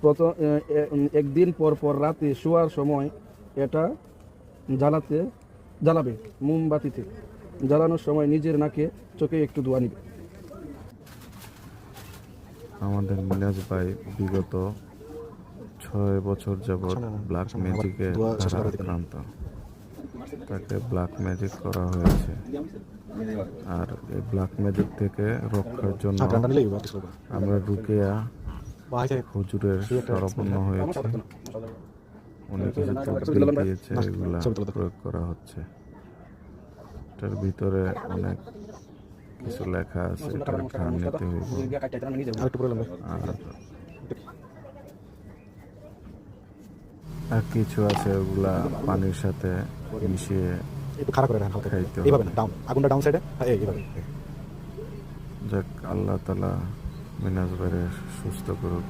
প্রথম একদিন পর পর রাতে শোয়ার সময় এটা জ্বালাবে মোমবাতিতে। জ্বালানোর সময় নিজের নাকে চোখে একটু ধোঁয়া নিবে। আমাদের মিনাজ ভাই বিগত 6 বছর যাবৎ ব্ল্যাক ম্যাজিকে আক্রান্ত। তাকে ব্ল্যাক ম্যাজিক করা হয়েছে, আর এই ব্ল্যাক ম্যাজিক থেকে রক্ষার জন্য আমরা রুকিয়া হুজুরের শরণাপন্ন হয়েছে। উনি কিছু তদবির দিয়েছে, এগুলা প্রয়োগ করা হচ্ছে। এটার ভিতরে অনেক কিছু লেখা আছে, এটার ঘ্রাণ নিতে হইব। আর কিছু আছে, ওগুলা পানির সাথে মিশিয়ে খাইতে হবে। যাক, আল্লাহ তাআলা মিনাজ ভাইয়ের সুস্থ করুক।